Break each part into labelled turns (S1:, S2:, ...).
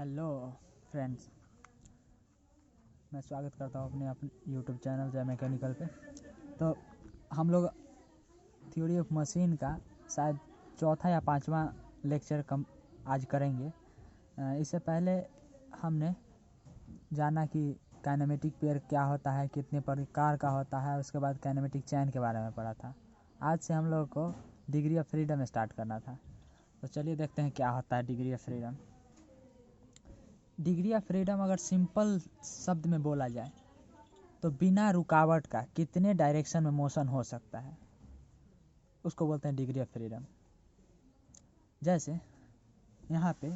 S1: Hello friends, मैं स्वागत करता हूँ अपने यूट्यूब चैनल जय मैकेनिकल पे। तो हम लोग थ्योरी ऑफ मशीन का शायद चौथा या पांचवा लेक्चर आज करेंगे। इससे पहले हमने जाना कि काइनेमेटिक पेयर क्या होता है, कितने प्रकार का होता है, उसके बाद काइनेमेटिक चैन के बारे में पढ़ा था। आज से हम लोग को डिग्री ऑफ फ्रीडम स्टार्ट करना था। तो चलिए देखते हैं क्या होता है degree of freedom. Degree of freedom अगर सिंपल शब्द में बोला जाए तो बिना रुकावट का कितने डायरेक्शन में मोशन हो सकता है, उसको बोलते हैं डिग्री ऑफ फ्रीडम। जैसे यहाँ पे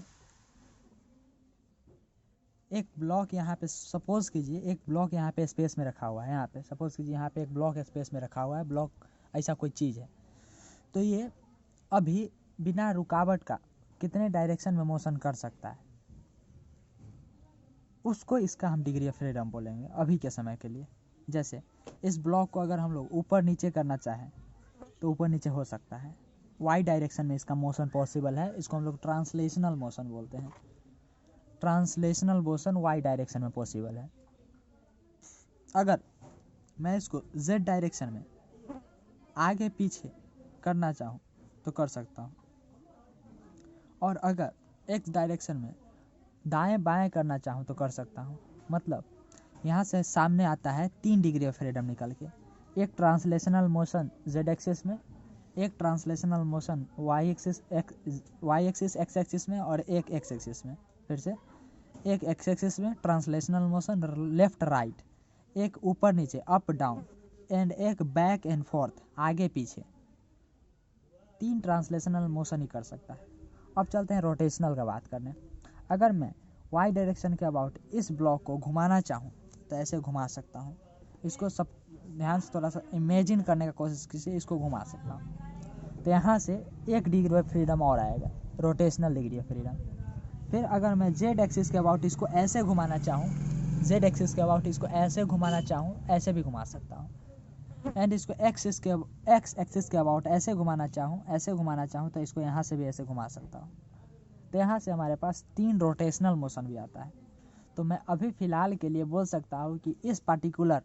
S1: एक ब्लॉक, यहाँ पे सपोज कीजिए एक ब्लॉक यहाँ पे स्पेस में रखा हुआ है। यहाँ पे सपोज कीजिए यहाँ पे एक ब्लॉक स्पेस में रखा हुआ है, ब्लॉक ऐसा कोई चीज़ है। तो ये अभी बिना रुकावट का कितने डायरेक्शन में मोशन कर सकता है, उसको इसका हम डिग्री ऑफ फ्रीडम बोलेंगे अभी के समय के लिए। जैसे इस ब्लॉक को अगर हम लोग ऊपर नीचे करना चाहें तो ऊपर नीचे हो सकता है, वाई डायरेक्शन में इसका मोशन पॉसिबल है। इसको हम लोग ट्रांसलेशनल मोशन बोलते हैं। ट्रांसलेशनल मोशन वाई डायरेक्शन में पॉसिबल है। अगर मैं इसको जेड डायरेक्शन में आगे पीछे करना चाहूँ तो कर सकता हूँ, और अगर एक्स डायरेक्शन में दाएं बाएं करना चाहूँ तो कर सकता हूँ। मतलब यहाँ से सामने आता है 3 डिग्री ऑफ फ्रीडम निकल के। एक ट्रांसलेशनल मोशन जेड एक्सिस में, एक translational motion Y axis X axis में, और एक एक्स एक्सिस में। फिर से एक एक्स एक्सिस में ट्रांसलेशनल मोशन लेफ्ट राइट, एक ऊपर नीचे अप डाउन, एंड एक बैक एंड फोर्थ आगे पीछे। 3 ट्रांसलेशनल मोशन ही कर सकता है। अब चलते हैं रोटेशनल का बात करने। अगर मैं वाई डायरेक्शन के अबाउट इस ब्लॉक को घुमाना चाहूँ तो ऐसे घुमा सकता हूँ। इसको सब ध्यान से थोड़ा सा इमेजिन करने का कोशिश कीजिए, इसको घुमा सकता हूँ। तो यहाँ से एक डिग्री ऑफ फ्रीडम और आएगा, रोटेशनल डिग्री ऑफ फ्रीडम। फिर अगर मैं जेड एक्सिस के अबाउट इसको ऐसे घुमाना चाहूँ, जेड एक्सिस के अबाउट इसको ऐसे घुमाना चाहूँ, ऐसे भी घुमा सकता हूँ। एंड इसको एक्स एक्सिस के अबाउट ऐसे घुमाना चाहूँ तो इसको यहाँ से भी ऐसे घुमा सकता हूँ। तो यहाँ से हमारे पास 3 रोटेशनल मोशन भी आता है। तो मैं अभी फ़िलहाल के लिए बोल सकता हूँ कि इस पार्टिकुलर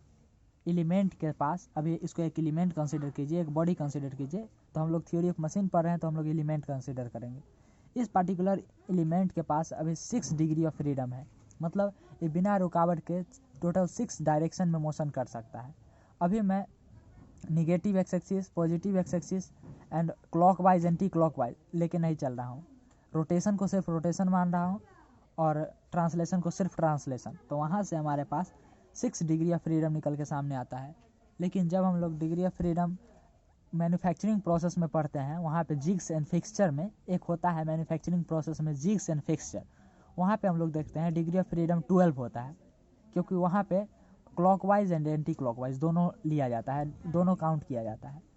S1: एलिमेंट के पास, अभी इसको एक एलिमेंट कंसीडर कीजिए, एक बॉडी कंसीडर कीजिए। तो हम लोग थ्योरी ऑफ मशीन पढ़ रहे हैं तो हम लोग एलिमेंट कंसीडर करेंगे। इस पार्टिकुलर एलिमेंट के पास अभी 6 डिग्री ऑफ फ्रीडम है। मतलब ये बिना रुकावट के टोटल 6 डायरेक्शन में मोशन कर सकता है। अभी मैं negative x axis, positive x axis and clockwise anti clockwise लेके नहीं चल रहा हूँ। रोटेशन को सिर्फ रोटेशन मान रहा हूँ और ट्रांसलेशन को सिर्फ ट्रांसलेशन। तो वहाँ से हमारे पास 6 डिग्री ऑफ फ्रीडम निकल के सामने आता है। लेकिन जब हम लोग degree of freedom manufacturing process में पढ़ते हैं, वहाँ पे जिग्स एंड फिक्सचर में एक होता है, मैन्युफैक्चरिंग प्रोसेस में जिग्स एंड फिक्सचर, वहाँ पे हम लोग देखते हैं डिग्री ऑफ फ्रीडम 12 होता है। क्योंकि वहाँ पे क्लॉकवाइज एंड एंटी क्लॉकवाइज दोनों लिया जाता है, दोनों काउंट किया जाता है।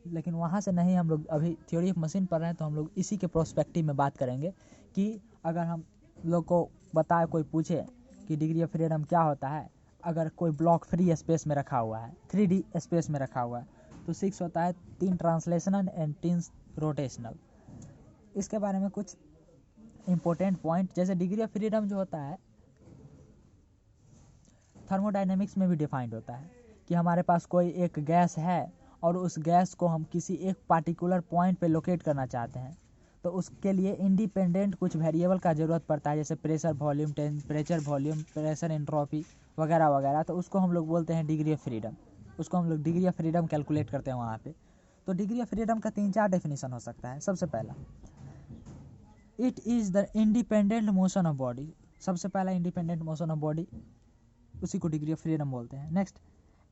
S1: लेकिन वहाँ से नहीं, हम लोग अभी थ्योरी ऑफ मशीन पढ़ रहे हैं तो हम लोग इसी के प्रोस्पेक्टिव में बात करेंगे कि अगर हम लोग को बताए, कोई पूछे कि डिग्री ऑफ फ्रीडम क्या होता है, अगर कोई ब्लॉक फ्री स्पेस में रखा हुआ है, 3D स्पेस में रखा हुआ है, तो 6 होता है, 3 ट्रांसलेशनल एंड 3 रोटेशनल। इसके बारे में कुछ इम्पोर्टेंट पॉइंट, जैसे डिग्री ऑफ फ्रीडम जो होता है थर्मोडाइनमिक्स में भी डिफाइंड होता है कि हमारे पास कोई एक गैस है और उस गैस को हम किसी एक पार्टिकुलर पॉइंट पे लोकेट करना चाहते हैं, तो उसके लिए इंडिपेंडेंट कुछ वेरिएबल का ज़रूरत पड़ता है, जैसे pressure volume, temperature volume, pressure entropy वगैरह वगैरह। तो उसको हम लोग बोलते हैं डिग्री ऑफ फ्रीडम। उसको हम लोग डिग्री ऑफ फ्रीडम कैलकुलेट करते हैं वहाँ पे। तो डिग्री ऑफ फ्रीडम का 3-4 डेफिनेशन हो सकता है। सबसे पहला, it is the independent motion of body. सबसे पहला इंडिपेंडेंट मोशन ऑफ बॉडी, उसी को डिग्री ऑफ फ्रीडम बोलते हैं। Next,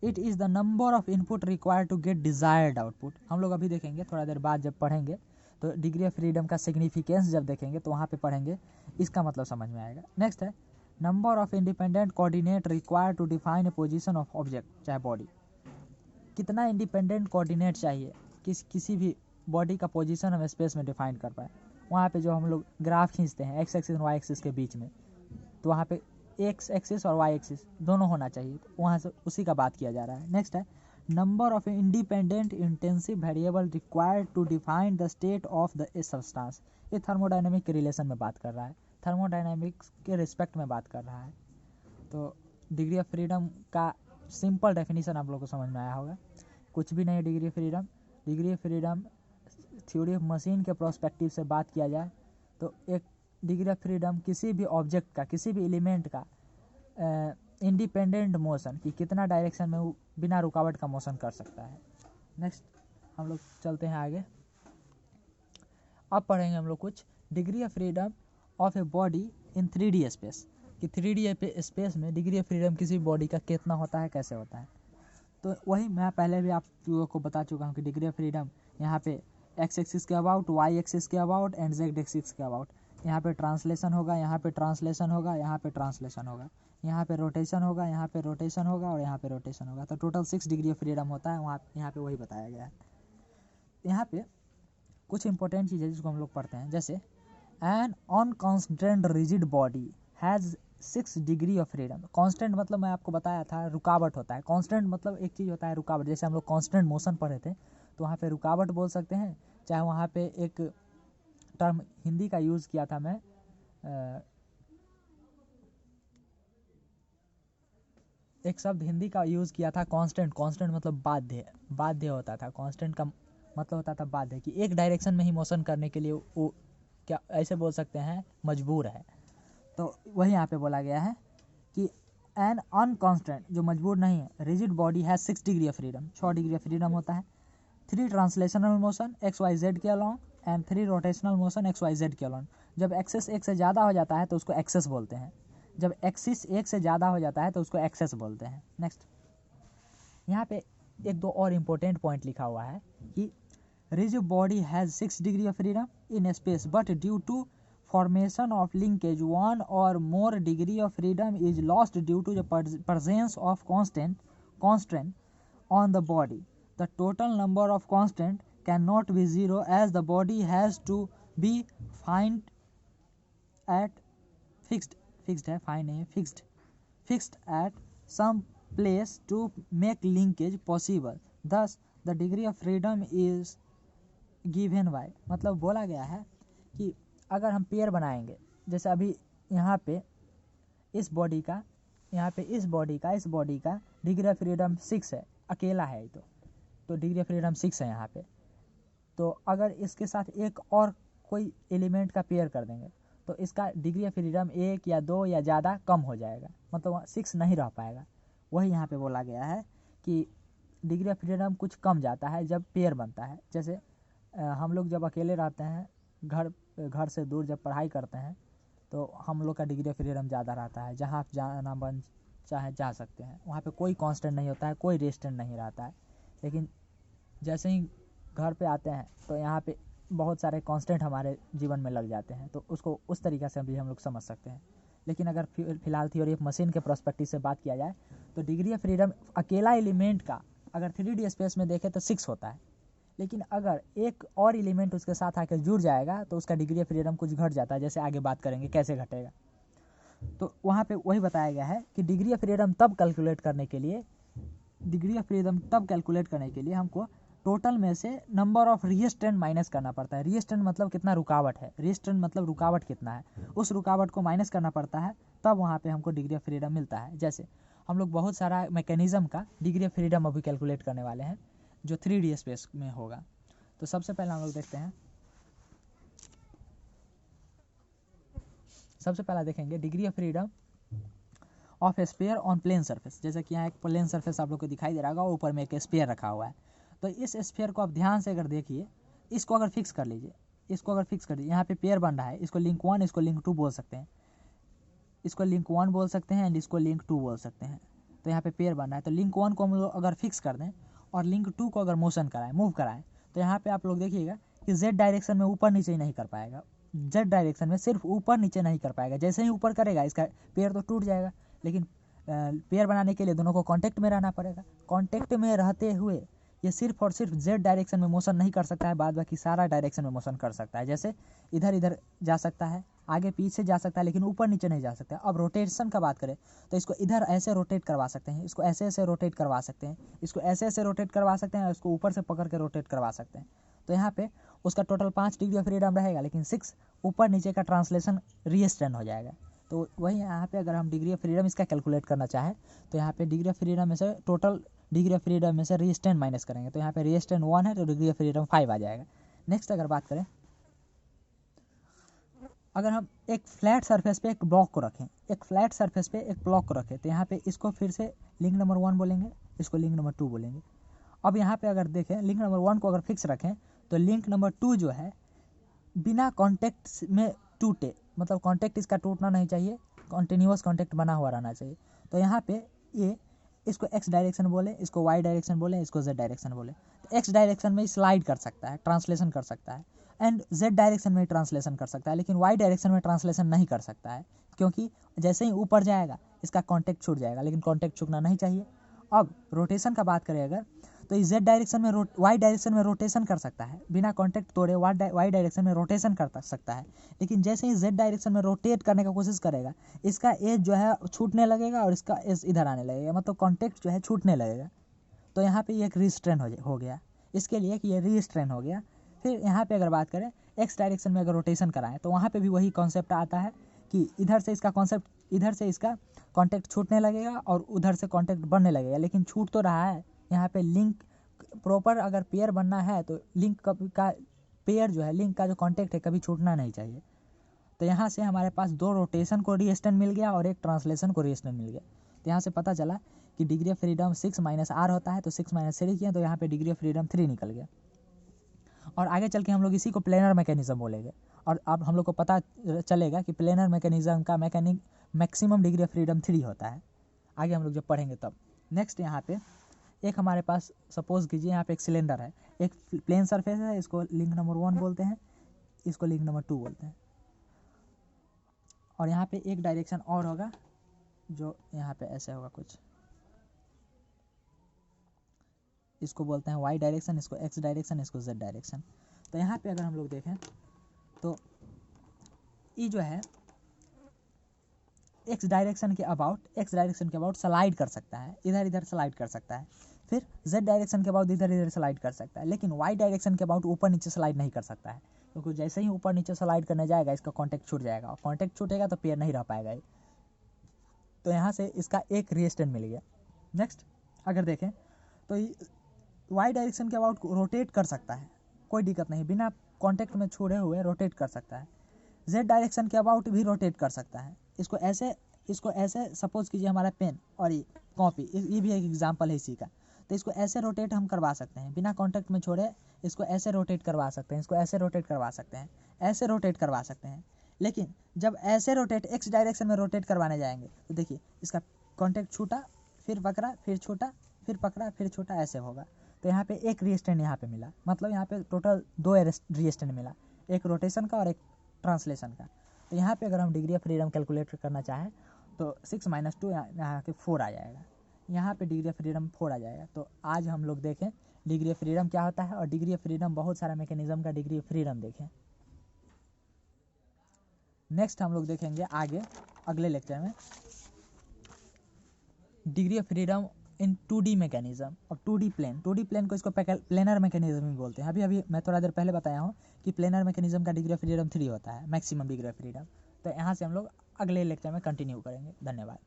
S1: it is the number of input required to get desired output. हम लोग अभी देखेंगे, थोड़ा देर बाद जब पढ़ेंगे तो डिग्री ऑफ फ्रीडम का सिग्निफिकेंस जब देखेंगे तो वहाँ पे पढ़ेंगे, इसका मतलब समझ में आएगा। नेक्स्ट है number of independent coordinate required to define a position of object, चाहे बॉडी। कितना इंडिपेंडेंट कोऑर्डिनेट चाहिए किसी भी बॉडी का पोजीशन हम स्पेस में डिफाइन कर पाए। वहाँ पे जो हम लोग ग्राफ खींचते हैं एक्स एक्सिस और वाई एक्सिस के बीच में, तो वहाँ पे एक्स एक्सिस और वाई एक्सिस दोनों होना चाहिए। तो वहाँ से उसी का बात किया जा रहा है। नेक्स्ट है number of independent intensive variable required to define the state of the substance. ये थर्मोडायनेमिक के रिलेशन में बात कर रहा है। थर्मोडायनामिक्स के रिस्पेक्ट में बात कर रहा है। तो डिग्री ऑफ फ्रीडम का सिंपल डेफिनेशन आप लोगों को समझ में आया होगा। कुछ भी नहीं है degree of freedom. Degree of freedom theory of machine के प्रोस्पेक्टिव से बात किया जाए तो एक डिग्री ऑफ फ्रीडम किसी भी ऑब्जेक्ट का, किसी भी एलिमेंट का इंडिपेंडेंट मोशन कि कितना डायरेक्शन में वो बिना रुकावट का मोशन कर सकता है। नेक्स्ट हम लोग चलते हैं आगे। अब पढ़ेंगे हम लोग कुछ degree of freedom of a body in 3D space कि 3D स्पेस में डिग्री ऑफ फ्रीडम किसी बॉडी का कितना होता है, कैसे होता है। तो वही मैं पहले भी आप लोगों को बता चुका हूँ कि डिग्री ऑफ फ्रीडम यहाँ पे एक्स एक्सिस के अबाउट, वाई एक्सिस के अबाउट एंड जेड एक्सिस के अबाउट। यहाँ पे ट्रांसलेशन होगा, यहाँ पे ट्रांसलेशन होगा, यहाँ पे ट्रांसलेशन होगा, यहाँ पे रोटेशन होगा, यहाँ पे रोटेशन होगा और यहाँ पे रोटेशन होगा। तो टोटल 6 डिग्री ऑफ फ्रीडम होता है। वहाँ यहाँ पे वही बताया गया है। यहाँ पे कुछ इंपॉर्टेंट चीज़ें जिसको हम लोग पढ़ते हैं, जैसे an unconstant rigid body has 6 degree of freedom. Constant मतलब मैं आपको बताया था रुकावट होता है। कांस्टेंट मतलब एक चीज़ होता है रुकावट। जैसे हम लोग कांस्टेंट मोशन पढ़े थे तो वहाँ पे रुकावट बोल सकते हैं। चाहे वहाँ पे एक टर्म हिंदी का यूज़ किया था मैं, एक शब्द हिंदी का यूज़ किया था कांस्टेंट। कांस्टेंट मतलब बाध्य, बाध्य होता था। कांस्टेंट का मतलब होता था बाध्य, कि एक डायरेक्शन में ही मोशन करने के लिए वो क्या ऐसे बोल सकते हैं मजबूर है। तो वही यहाँ पे बोला गया है कि एन अनकॉन्स्टेंट जो मजबूर नहीं है रिजिड बॉडी है 6 degree of freedom, 6 degree of freedom होता है। 3 translational motion X Y Z के along and 3 rotational motion X Y Z के अलॉन्ग। जब एक्सेस एक से ज़्यादा हो जाता है तो उसको एक्सेस बोलते हैं। जब एक्सिस एक से ज़्यादा हो जाता है तो उसको एक्सेस बोलते हैं। नेक्स्ट यहाँ पे एक दो और इम्पोर्टेंट पॉइंट लिखा हुआ है कि rigid body has 6 degree of freedom in space but due to formation of linkage 1 or more degree of freedom is lost due to the presence of constraint on the body. The total number of constant cannot be zero as the body has to be find at fixed at some place to make linkage possible. Thus the degree of freedom is given by, मतलब बोला गया है कि अगर हम pair बनाएंगे, जैसे अभी यहाँ पे इस बॉडी का, यहाँ पे इस बॉडी का डिग्री ऑफ फ्रीडम 6 है, अकेला है तो डिग्री ऑफ फ्रीडम 6 है यहाँ पे। तो अगर इसके साथ एक और कोई एलिमेंट का पेयर कर देंगे तो इसका डिग्री ऑफ फ्रीडम 1 या 2 या ज़्यादा कम हो जाएगा, मतलब 6 नहीं रह पाएगा। वही यहाँ पे बोला गया है कि डिग्री ऑफ फ्रीडम कुछ कम जाता है जब पेयर बनता है। जैसे हम लोग जब अकेले रहते हैं, घर से दूर जब पढ़ाई करते हैं तो हम लोग का डिग्री ऑफ फ्रीडम ज़्यादा रहता है। जहाँ आप जाना मन चाहे जा सकते हैं, वहाँ पे कोई कांस्टेंट नहीं होता है, कोई रेस्टेंट नहीं रहता है। लेकिन जैसे ही घर पे आते हैं तो यहाँ पे बहुत सारे कांस्टेंट हमारे जीवन में लग जाते हैं, तो उसको उस तरीक़े से भी हम लोग समझ सकते हैं। लेकिन अगर फिलहाल थ्योरी ऑफ मशीन के प्रोस्पेक्टिव से बात किया जाए तो डिग्री ऑफ फ्रीडम अकेला एलिमेंट का अगर 3D स्पेस में देखें तो 6 होता है। लेकिन अगर एक और एलिमेंट उसके साथ आकर जुड़ जाएगा तो उसका डिग्री ऑफ फ्रीडम कुछ घट जाता है। जैसे आगे बात करेंगे कैसे घटेगा। तो वहाँ पे वही बताया गया है कि डिग्री ऑफ फ्रीडम तब कैलकुलेट करने के लिए हमको टोटल में से नंबर ऑफ रिएस्टेंट माइनस करना पड़ता है। रिएस्टेंट मतलब कितना रुकावट है, रिएस्टेंट मतलब रुकावट कितना है, उस रुकावट को माइनस करना पड़ता है, तब वहाँ पे हमको डिग्री ऑफ फ्रीडम मिलता है। जैसे हम लोग बहुत सारा मैकेनिज्म का डिग्री ऑफ फ्रीडम अभी कैलकुलेट करने वाले हैं जो 3D स्पेस में होगा। तो सबसे पहले हम लोग देखते हैं, सबसे पहला देखेंगे degree of freedom of a sphere on plane surface. जैसे कि यहाँ एक प्लेन सरफेस आप लोग को दिखाई दे रहा होगा, ऊपर में एक स्फीयर रखा हुआ है। तो इस स्फीयर को आप ध्यान से अगर देखिए, इसको अगर फिक्स कर लीजिए, यहाँ पे पेयर बन रहा है, इसको लिंक 1 इसको लिंक 2 बोल सकते हैं, इसको लिंक 1 बोल सकते हैं एंड इसको लिंक 2 बोल सकते हैं। तो यहाँ पे पेयर बन रहा है, तो लिंक 1 को हम लोग अगर फिक्स कर दें और लिंक 2 को अगर मोशन कराएं, मूव कराएं, तो यहाँ पे आप लोग देखिएगा कि जेड डायरेक्शन में ऊपर नीचे ही नहीं कर पाएगा। जेड डायरेक्शन में सिर्फ ऊपर नीचे नहीं कर पाएगा। जैसे ही ऊपर करेगा इसका पेयर तो टूट जाएगा। लेकिन पेयर बनाने के लिए दोनों को कांटेक्ट में रहना पड़ेगा। कांटेक्ट में रहते हुए ये सिर्फ और सिर्फ जेड डायरेक्शन में मोशन नहीं कर सकता है, बाद बाकी सारा डायरेक्शन में मोशन कर सकता है। जैसे इधर इधर जा सकता है, आगे पीछे जा सकता है लेकिन ऊपर नीचे नहीं जा सकता। अब रोटेशन का बात करें तो इसको इधर ऐसे रोटेट करवा सकते हैं, इसको ऐसे ऐसे रोटेट करवा सकते हैं, इसको ऐसे ऐसे रोटेट करवा सकते हैं, इसको ऊपर से पकड़ के रोटेट करवा सकते हैं। तो यहाँ पे उसका टोटल 5 डिग्री ऑफ फ्रीडम रहेगा, लेकिन 6 ऊपर नीचे का ट्रांसलेशन रीस्ट्रेन हो जाएगा। तो वही यहाँ पे अगर हम डिग्री ऑफ फ्रीडम इसका कैलकुलेट करना चाहें तो यहाँ पे डिग्री ऑफ फ्रीडम में से टोटल डिग्री ऑफ फ्रीडम में से रीस्ट्रेन माइनस करेंगे, तो यहाँ पे रीस्ट्रेन 1 है तो डिग्री ऑफ फ्रीडम 5 आ जाएगा। नेक्स्ट अगर बात करें, अगर हम एक फ्लैट सरफेस पे एक ब्लॉक को रखें, एक फ्लैट सरफेस पे एक ब्लॉक को रखें, तो यहाँ पे इसको फिर से लिंक नंबर 1 बोलेंगे, इसको लिंक नंबर 2 बोलेंगे। अब यहाँ पे अगर देखें लिंक नंबर 1 को अगर फिक्स रखें तो लिंक नंबर 2 जो है बिना कॉन्टेक्ट में टूटे, मतलब कॉन्टेक्ट इसका टूटना नहीं चाहिए, कॉन्टिन्यूअस कॉन्टेक्ट बना हुआ रहना चाहिए। तो यहाँ पे ये इसको एक्स डायरेक्शन बोले, इसको वाई डायरेक्शन बोले, इसको जेड डायरेक्शन बोले। तो एक्स डायरेक्शन में स्लाइड कर सकता है, ट्रांसलेशन कर सकता है, एंड जेड डायरेक्शन में ट्रांसलेशन कर सकता है, लेकिन वाई डायरेक्शन में ट्रांसलेशन नहीं कर सकता है, क्योंकि जैसे ही ऊपर जाएगा इसका कॉन्टेक्ट छूट जाएगा, लेकिन कॉन्टेक्ट छूटना नहीं चाहिए। अब रोटेशन का बात करें अगर, तो इस जेड डायरेक्शन में वाई डायरेक्शन में रोटेशन कर सकता है, बिना कॉन्टेक्ट तोड़े वाई डायरेक्शन में रोटेशन कर सकता है, लेकिन जैसे ही जेड डायरेक्शन में रोटेट करने का कोशिश करेगा इसका एज जो है छूटने लगेगा और इसका एज इधर आने लगेगा, मतलब कॉन्टेक्ट जो है छूटने लगेगा। तो यहाँ पे ये एक रीस्ट्रेन हो गया, इसके लिए कि ये रीस्ट्रेन हो गया। फिर यहाँ पे अगर बात करें एक्स डायरेक्शन में अगर रोटेशन कराएं तो वहाँ पे भी वही कॉन्सेप्ट आता है कि इधर से इसका कॉन्सेप्ट, इधर से इसका कॉन्टेक्ट छूटने लगेगा और उधर से कॉन्टेक्ट बढ़ने लगेगा, लेकिन छूट तो रहा है। यहाँ पे लिंक प्रॉपर अगर पेयर बनना है तो लिंक का पेयर जो है, लिंक का जो कॉन्टेक्ट है कभी छूटना नहीं चाहिए। तो यहाँ से हमारे पास 2 रोटेशन को रीएक्सटेंड मिल गया और एक ट्रांसलेशन को रीएक्सटेंड मिल गया। तो यहाँ से पता चला कि degree of freedom 6 minus R होता है, तो 6 माइनस 3 किया तो यहाँ पे डिग्री ऑफ फ्रीडम 3 निकल गया। और आगे चल के हम लोग इसी को प्लेनर मैकेनिज्म बोलेंगे, और अब हम लोग को पता चलेगा कि प्लेनर मैकेनिज्म का मैक्सिमम डिग्री ऑफ फ्रीडम 3 होता है, आगे हम लोग जब पढ़ेंगे तब। नेक्स्ट यहाँ पे एक हमारे पास सपोज कीजिए यहाँ पे एक सिलेंडर है, एक प्लेन सरफेस है, इसको लिंक नंबर 1 बोलते हैं, इसको लिंक नंबर 2 बोलते हैं, और यहाँ पे एक डायरेक्शन और होगा जो यहाँ पे ऐसे होगा कुछ, इसको बोलते हैं वाई डायरेक्शन, इसको एक्स डायरेक्शन, इसको जेड डायरेक्शन। तो यहाँ पे अगर हम लोग देखें तो ये जो है एक्स डायरेक्शन के अबाउट स्लाइड कर सकता है, इधर इधर स्लाइड कर सकता है। फिर जेड डायरेक्शन के अबाउट इधर इधर स्लाइड कर सकता है, लेकिन वाई डायरेक्शन के अबाउट ऊपर नीचे स्लाइड नहीं कर सकता है, क्योंकि जैसे ही ऊपर नीचे स्लाइड करने जाएगा इसका कॉन्टेक्ट छूट जाएगा, और कॉन्टेक्ट छूटेगा तो पेयर नहीं रह पाएगा। तो यहाँ से इसका एक रीएक्सटेंड मिल गया। नेक्स्ट अगर देखें तो वाई डायरेक्शन के अबाउट रोटेट कर सकता है, कोई दिक्कत नहीं, बिना कॉन्टेक्ट में छोड़े हुए रोटेट कर सकता है। जेड डायरेक्शन के अबाउट भी रोटेट कर सकता है, इसको ऐसे सपोज कीजिए हमारा पेन और ये कॉपी, ये भी एक एग्जांपल है इसी का। तो इसको ऐसे रोटेट हम करवा सकते हैं, बिना कॉन्टेक्ट में छोड़े इसको ऐसे रोटेट करवा सकते हैं, इसको ऐसे रोटेट करवा सकते हैं, ऐसे रोटेट करवा सकते हैं। लेकिन जब ऐसे रोटेट एक्स डायरेक्शन में रोटेट करवाने जाएंगे तो देखिए इसका कॉन्टेक्ट छूटा, फिर पकड़ा, फिर छूटा, फिर पकड़ा, फिर छूटा, ऐसे होगा। तो यहाँ पे एक रीएक्सटेंड यहाँ पे मिला, मतलब यहाँ पे टोटल 2 रीएक्सटेंड मिला, एक रोटेशन का और एक ट्रांसलेशन का। तो यहाँ पे अगर हम डिग्री ऑफ फ्रीडम कैलकुलेट करना चाहें तो 6 माइनस 2 यहाँ के 4 आ जाएगा, यहाँ पे डिग्री ऑफ फ्रीडम 4 आ जाएगा। तो आज हम लोग देखें डिग्री ऑफ फ्रीडम क्या होता है, और डिग्री ऑफ फ्रीडम बहुत सारा मैकेनिज्म का डिग्री ऑफ फ्रीडम देखें। नेक्स्ट हम लोग देखेंगे आगे अगले लेक्चर में degree of freedom in 2D mechanism. अब 2D प्लेन को इसको प्लेनर मैकेनिज्म भी बोलते हैं। अभी मैं थोड़ा देर पहले बताया हूँ कि प्लेनर मैकेनिज्म का डिग्री ऑफ फ्रीडम 3 होता है, मैक्सिमम डिग्री ऑफ फ्रीडम। तो यहाँ से हम लोग अगले लेक्चर में कंटिन्यू करेंगे। धन्यवाद।